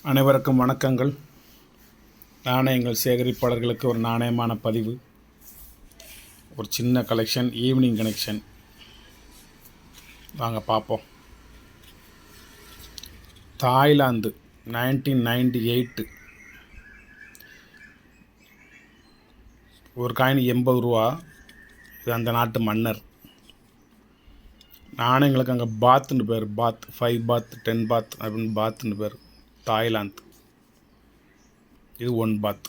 அனைவருக்கும் வணக்கங்கள். நாணயங்கள் சேகரிப்பாளர்களுக்கு ஒரு நாணயமான பதிவு, ஒரு சின்ன கலெக்ஷன், ஈவினிங் கலெக்ஷன். வாங்க பார்ப்போம். தாய்லாந்து 1998 ஒரு காயின் 80 ரூபா. இது அந்த நாட்டு மன்னர். நாணயங்களுக்கு அங்கே பாத்துன்னு பேர், பாத் 5 பாத் 10 பாத் அப்படின்னு பாத்துன்னு பேர். தாய்லாந்து இது 1 பாத்.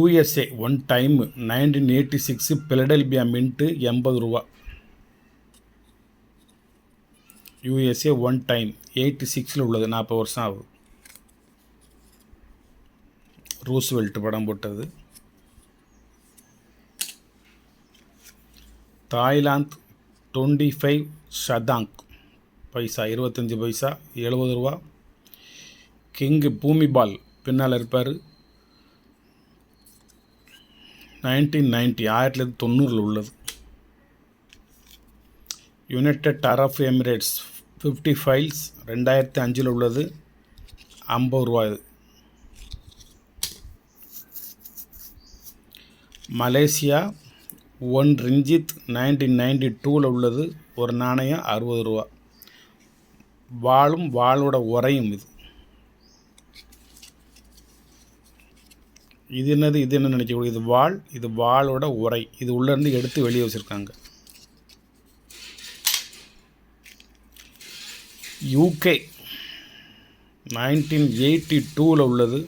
USA 1 டைம் 1986 பிலடெல்பியா மின்ட்டு 80 ரூபா. USA 1 டைம் 86 உள்ளது, 40 வருஷம் ஆகுது. ரூஸ்வெல்ட் படம் போட்டது. தாய்லாந்து 25 ஷதாங் பைசா 25 பைசா 70 ரூபா. கிங்கு பூமிபால் பின்னால் இருப்பார். 1990 1990 உள்ளது. யுனைடெட் அரப் எமிரேட்ஸ் 50 ஃபைல்ஸ் 2005 உள்ளது, 50 ரூபா. இது மலேசியா 1 ரிஞ்சித் 1992 உள்ளது. ஒரு நாணயம் 60 ரூபா. வாளும் வாளோட உரையும். இது என்னது, இது என்ன நினைக்கக்கூடிய, இது வாள், இது வாளோட உரை. இது உள்ளேருந்து எடுத்து வெளியே வச்சுருக்காங்க. UK 1982 உள்ளது.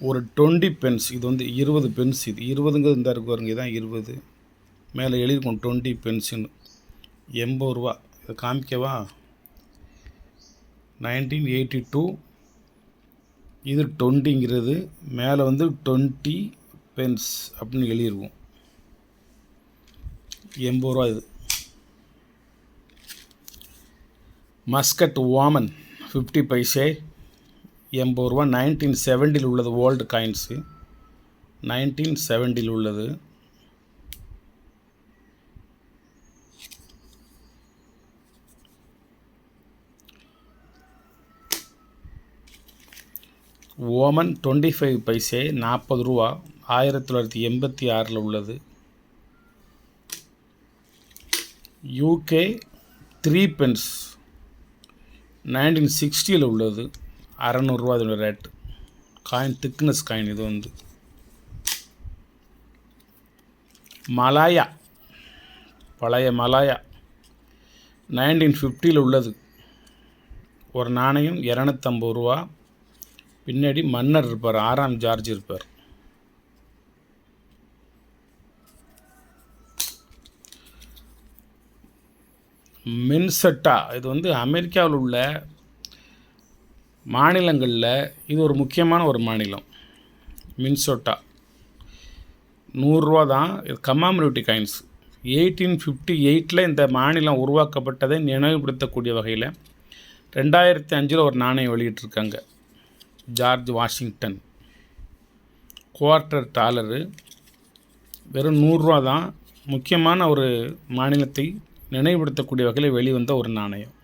ஒரு 20 பென்ஸ். இது 20 பென்ஸ். இது 20ங்கிறது இந்த இருக்கு பாருங்க, இதுதான் 20. மேலே எழுதிருக்கோம் 20 பென்ஸுன்னு. 80 ரூபா. இதை காமிக்கவா? 1982 இது 20ங்கிறது. மேலே 20 பென்ஸ் அப்படின்னு எழுதியிருக்கும். 80 ரூபா. இது மஸ்கட் ஓமன் 50 பைசே 80 ரூபா. 1970 உள்ளது. ஓல்டு காயின்ஸு 1970 உள்ளது. ஓமன் 25 பைசே 40 ரூபா. 1986 உள்ளது. UK 3 பென்ஸ் 1960 உள்ளது. 600 ரூபா இதோட ரேட்டு. Coin thickness coin. இது மலாயா, பழைய மலாயா 1950 உள்ளது. ஒரு நாணயம் 250 ரூபா. பின்னாடி மன்னர் இருப்பார், 6ஆம் ஜார்ஜ் இருப்பார். மின்செட்டா இது அமெரிக்காவில் உள்ள மாநிலங்களில் இது ஒரு முக்கியமான ஒரு மாநிலம். மின்சோட்டா 100 ரூபா தான். இது கமாமரேட்டிவ் காயின்ஸ். 1858 இந்த மாநிலம் உருவாக்கப்பட்டதை நினைவுபடுத்தக்கூடிய வகையில் 2005 ஒரு நாணயம் வெளியிட்டிருக்காங்க. ஜார்ஜ் வாஷிங்டன் $1/4 வெறும் 100 ரூபா தான். முக்கியமான ஒரு மாநிலத்தை நினைவுபடுத்தக்கூடிய வகையில் வெளிவந்த ஒரு நாணயம்.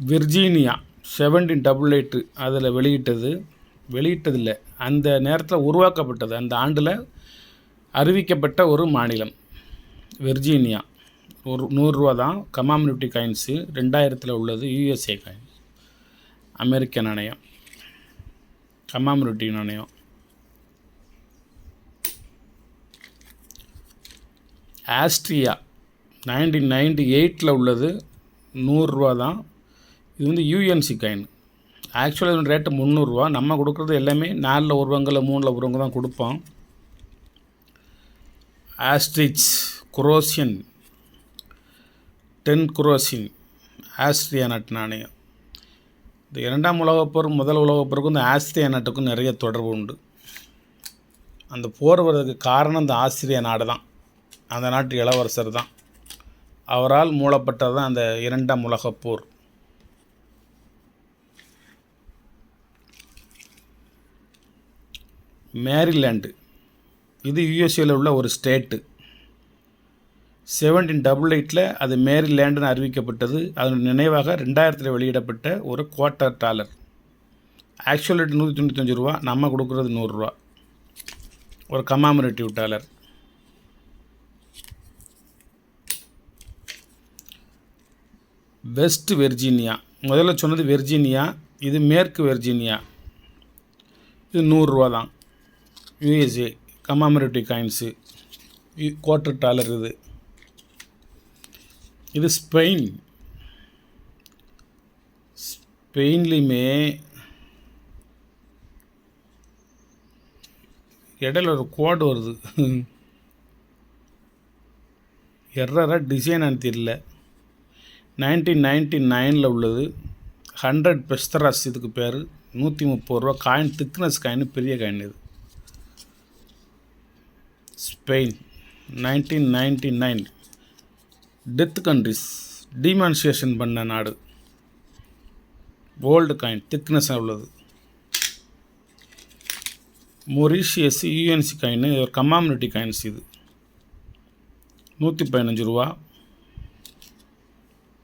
விர்ஜீனியா 1788 அதில் வெளியிட்டதில்லை, அந்த நேரத்தில் உருவாக்கப்பட்டது, அந்த ஆண்டில் அறிவிக்கப்பட்ட ஒரு மாநிலம் விர்ஜீனியா. ஒரு 100 ரூபா தான். கமாமரேட்டிவ் காயின்ஸு 2000 உள்ளது. USA காயின், அமெரிக்க நாணயம், கமாமரேட்டிவ் நாணயம். ஆஸ்ட்ரியா 1998 உள்ளது. 100 ரூபா தான். இது UNC காயின். ஆக்சுவலாக இதோட ரேட்டு 300 ரூபா. நம்ம கொடுக்குறது எல்லாமே 4 உருவங்களில் 3 உருவங்க தான் கொடுப்போம். ஆஸ்ட்ரிச் குரோசியன் 10 குரோசின் ஆஸ்ட்ரியா நாட்டு நாணயம். இந்த 2ஆம் உலகப்போர், முதல் உலகப்போருக்கும் இந்த ஆஸ்திரியா நாட்டுக்கும் நிறைய தொடர்பு உண்டு. அந்த போர் வர்றதுக்கு காரணம் இந்த ஆஸ்திரியா நாடு தான். அந்த நாட்டு இளவரசர் தான். அவரால் மூலப்பட்டது தான் அந்த 2ஆம் உலகப்போர். மேரிலேண்டு இது யூஎஸ்ஏவில் உள்ள ஒரு ஸ்டேட்டு. 1788 அது மேரிலேண்டுன்னு அறிவிக்கப்பட்டது. அதன் நினைவாக 2000 வெளியிடப்பட்ட ஒரு குவார்ட்டர் டாலர். ஆக்சுவல் ரேட் $195, நம்ம கொடுக்குறது $100, ஒரு கமாமரேட்டிவ் டாலர். வெஸ்ட் வெர்ஜீனியா, முதல்ல சொன்னது வெர்ஜீனியா, இது மேற்கு வெர்ஜீனியா. இது $100 தான். USA commemorative coins, quarter dollar. இது ஸ்பெயின். ஸ்பெயின்லேயுமே இடையில ஒரு கோடு வருது, எர்ரரா டிசைனான்னு தெரியல. 1999 உள்ளது. 100 பெஸ்தராஸ் இதுக்கு பேர். $130 காயின், திக்னஸ் காயின், பெரிய காயின். இது ஸ்பெயின் 1999. டெத் கண்ட்ரிஸ், டிமான்ஸ்ட்ரேஷன் பண்ண நாடு. கோல்டு காயின், திக்னஸாக உள்ளது. மொரீஷியஸ் யூஎன்சி காயின், ஒரு கமாமரேட்டிவ் காயின்ஸ். இது $115.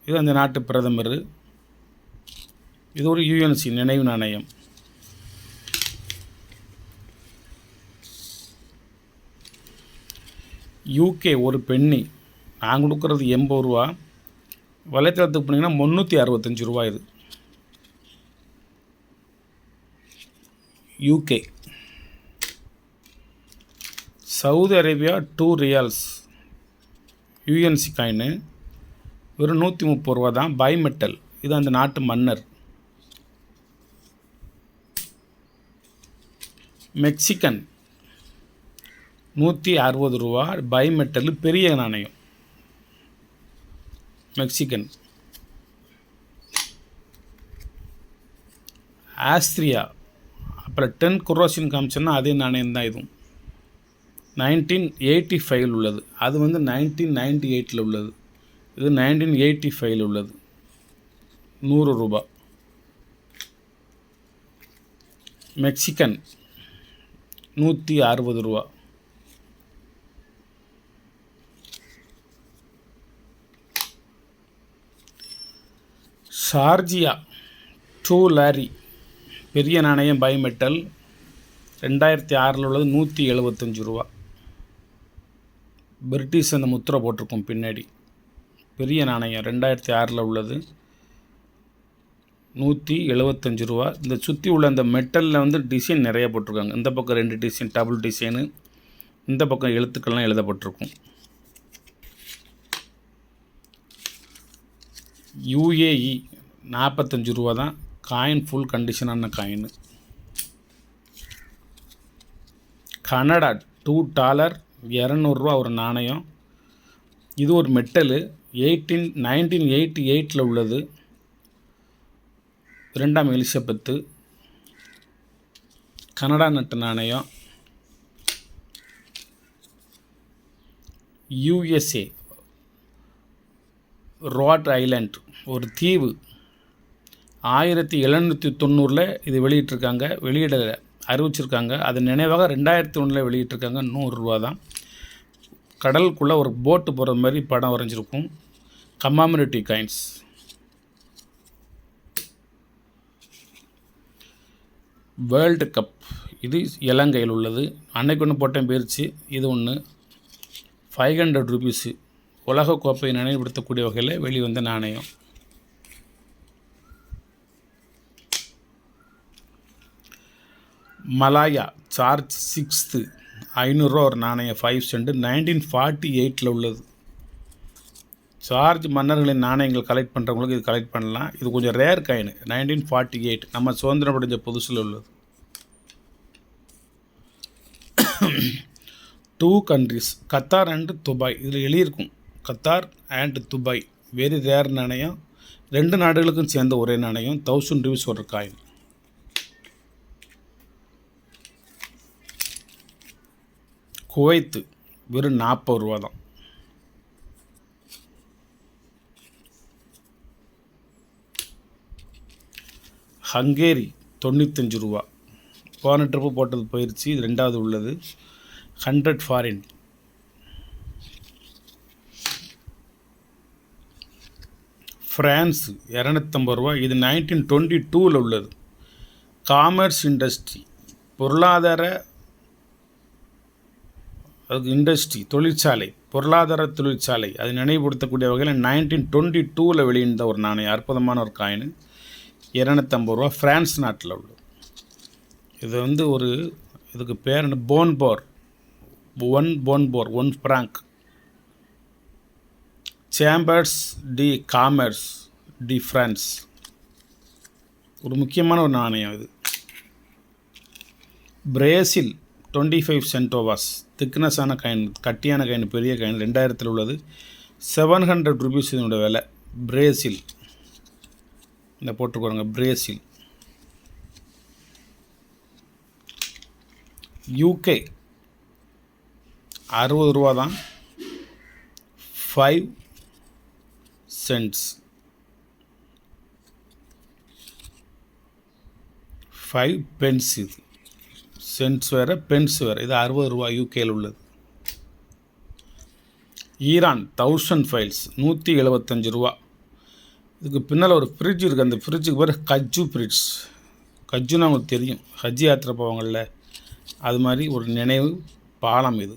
இது அந்த நாட்டு பிரதமர். இது ஒரு யுஎன்சி நினைவு நாணயம். யூகே ஒரு பென்னி, நான் கொடுக்குறது $80. வலைத்தளத்துக்கு போனீங்கன்னா $365. இது UK. Saudi Arabia $2 UNC coin, வெறும் $130 தான். பைமெட்டல், இது அந்த நாட்டு மன்னர். மெக்சிகன் $160, பைமெட்டல், பெரிய நாணயம். மெக்சிகன். ஆஸ்திரியா, அப்புறம் 10 குரோசின் காமிச்சோன்னா அதே நாணயம் தான். இதுவும் 1985 உள்ளது. அது 1998 உள்ளது. இது 1985 உள்ளது. $100. மெக்சிகன் $160. ஷார்ஜியா $2 பெரிய நாணயம், பைமெட்டல், 2006 உள்ளது. $175. பிரிட்டிஷ் அந்த முத்திரை போட்டிருக்கும் பின்னாடி. பெரிய நாணயம் 2006 உள்ளது. $175. இந்த சுற்றி உள்ள அந்த மெட்டலில் டிசைன் நிறைய போட்டிருக்காங்க. இந்த பக்கம் 2 டிசைன், டபுள் டிசைனு. இந்த பக்கம் எழுத்துக்கள்லாம் எழுதப்பட்டிருக்கும். யூஏஇ $45 தான். காயின் ஃபுல் கண்டிஷனான காயின். கனடா $2, $200 ஒரு நாணயம். இது ஒரு மெட்டலு. 1988 உள்ளது. 2ஆம் எலிசபெத்து. கனடா நாட்டு நாணயம். யூஎஸ்ஏ ரோட் ஐலாண்ட் ஒரு தீவு. 1790 இது வெளியிட்டிருக்காங்க. அறிவிச்சிருக்காங்க. அது நினைவாக 2001 வெளியிட்டிருக்காங்க. $100 தான். கடலுக்குள்ளே ஒரு போட்டு போகிற மாதிரி படம் வரைஞ்சிருக்கும். கமாமரேட்டிவ் காயின்ஸ். வேர்ல்டு கப், இது இலங்கையில் உள்ளது. அன்னைக்கு ஒன்று போட்டேன் போயிடுச்சு. இது ஒன்று $500. உலகக்கோப்பையை நினைவுபடுத்தக்கூடிய வகையில் வெளிவந்த நாணயம். மலாயா சார்ஜ் 6 $500 ஒரு நாணயம், 5 சென்ட். 1948 உள்ளது. சார்ஜ் மன்னர்களின் நாணயங்கள் கலெக்ட் பண்ணுறவங்களுக்கு இது கலெக்ட் பண்ணலாம். இது கொஞ்சம் ரேர் காயின். 1948 நம்ம சுதந்திரம் அடைஞ்ச புதுசில் உள்ளது. 2 கண்ட்ரிஸ், கத்தார் அண்ட் துபாய். இதில் எழுதியிருக்கும் Qatar and Dubai. Very rare நாணயம். 2 நாடுகளுக்கும் சேர்ந்த ஒரே நாணயம். $1000 ஒரு காயின். குவைத்து வெறும் $40 தான். ஹங்கேரி $95. போன ட்ரிப்பு போட்டது போயிடுச்சு. இது 2வது உள்ளது. 100 ஃபாரின். ஃப்ரான்ஸ் 250 ரூபா. இது 1922 உள்ளது. காமர்ஸ் இண்டஸ்ட்ரி, பொருளாதார, அதுக்கு இண்டஸ்ட்ரி தொழிற்சாலை, பொருளாதார தொழிற்சாலை, அது நினைவுபடுத்தக்கூடிய வகையில் 1922 வெளியிட்ட ஒரு நாணயம். அற்புதமான ஒரு காயின். 250 ரூபா. ஃப்ரான்ஸ் நாட்டில் உள்ளது. இது ஒரு இதுக்கு பேர் என்ன, போன்போர், one franc. Chambers de commerce de France, ஒரு முக்கியமான ஒரு நாணயம் இது. பிரேசில் 25 சென்டோவாஸ், திக்னஸான காயின், கட்டியான காயின், பெரிய காயின், 2000 உள்ளது. 700 ருபீஸ் இதனுடைய விலை. பிரேசில், இந்த போட்டுக்கோங்க, பிரேசில். யூகே 60 ரூபா தான். 5 சென்ட்ஸ், 5 பென்ஸ். இது சென்ட்ஸ் வேறு, பென்ஸ் வேறு. இது 60 ரூபா யூகேயில் உள்ளது. ஈரான் 1000 ஃபைல்ஸ், 175 ரூபா. இதுக்கு பின்னால் ஒரு ஃப்ரிட்ஜ் இருக்குது. அந்த ஃப்ரிட்ஜுக்கு பேர் கஜ்ஜு ஃப்ரிட்ஜ். கஜ்ஜுன்னு அவங்களுக்கு தெரியும், ஹஜ் யாத்திரை போவாங்கள்ல, அது மாதிரி ஒரு நினைவு பாலம் இது.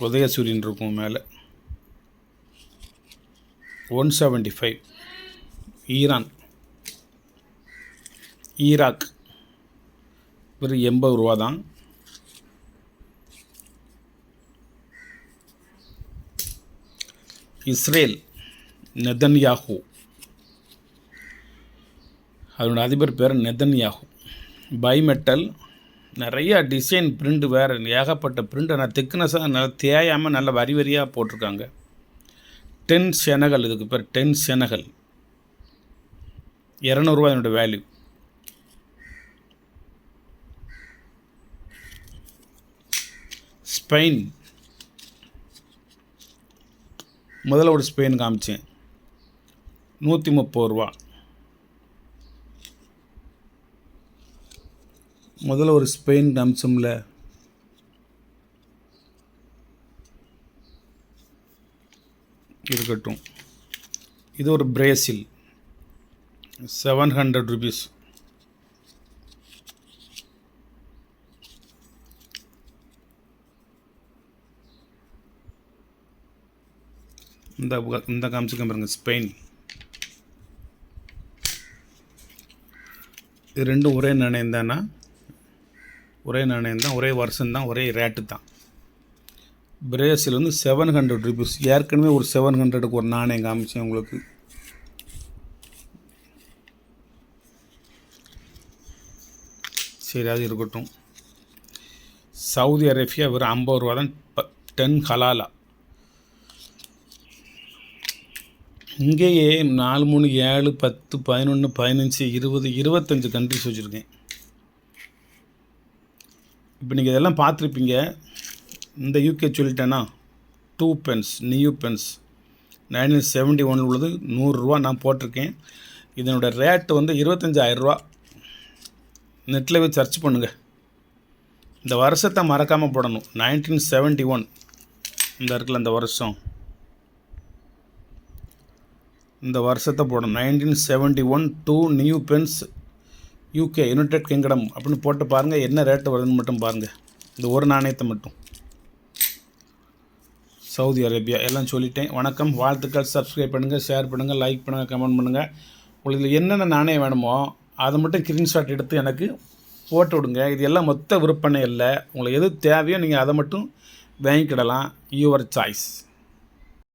உதயசூரியன் இருக்கும் மேலே. 175. ஈரான். ஈராக் வெறும் 80 ரூபா தான். இஸ்ரேல் நெதன்யாஹூ, அதோட அதிபர் பேர் நெதன்யாஹூ. பைமெட்டல், நிறையா டிசைன், பிரிண்ட் வேறு, ஏகப்பட்ட பிரிண்ட். ஆனால் திக்னஸாக நல்லா தேயாமல் நல்ல வரி வரியாக போட்டிருக்காங்க. 10 செனகல், இதுக்கு பேர் 10 செனகல். 200 ரூபா என்னோடய வேல்யூ. ஸ்பெயின், முதல்ல ஒரு ஸ்பெயின் காமிச்சேன், 130 ரூபா. முதல்ல ஒரு ஸ்பெயின் காமிச்சோம்ல, இருக்கட்டும். இது ஒரு பிரேசில், 700 ருபீஸ். இந்த காமிச்சுக்க பாருங்க, ஸ்பெயின். இது ரெண்டும் ஒரே நாணயம் தானா? ஒரே நாணயம் தான், ஒரே வருஷம்தான், ஒரே ரேட்டு தான். Brazil 700 rupees. ஏற்கனவே ஒரு 700க்கு ஒரு நாணயம் காமிச்சேன் உங்களுக்கு. சரி, அது இருக்கட்டும். சவுதி அரேபியா வெறும் 50 ரூபா தான். 10 ஹலாலா. இங்கேயே 4, 3, 7, 10, 11, 15, 20, 25 கண்ட்ரிஸ் வச்சுருக்கேன். இப்போ நீங்கள் இதெல்லாம் பார்த்துருப்பீங்க. இந்த யூகே சொல்லிட்டேன்னா 2 பென்ஸ், நியூ பென்ஸ், 1971 உள்ளது. 100 ரூபா நான் போட்டிருக்கேன். இதனோட ரேட்டு 25,000 ரூபா. நெட்டில் போய் சர்ச் பண்ணுங்கள். இந்த வருஷத்தை மறக்காமல் போடணும். 1971 இந்த இருக்குல்ல, இந்த வருஷம், இந்த வருஷத்தை போடணும். 1971 2 new pence UK, United Kingdom அப்படின்னு போட்டு பாருங்கள். என்ன ரேட்டு வருதுன்னு மட்டும் பாருங்கள். இந்த ஒரு நாணயத்தை மட்டும். சவுதி அரேபியா எல்லாம் சொல்லிட்டேன். வணக்கம், வாழ்த்துக்கள். சப்ஸ்கிரைப் பண்ணுங்கள், ஷேர் பண்ணுங்கள், லைக் பண்ணுங்கள், கமெண்ட் பண்ணுங்கள். உங்களுக்கு என்னென்ன நாணயம் வேணுமோ அதை மட்டும் ஸ்க்ரீன்ஷாட் எடுத்து எனக்கு போட்டு விடுங்க. இது எல்லாம் மொத்த விற்பனை இல்லை. உங்களுக்கு எது தேவையோ நீங்கள் அதை மட்டும் வாங்கிக்கிடலாம். Your choice.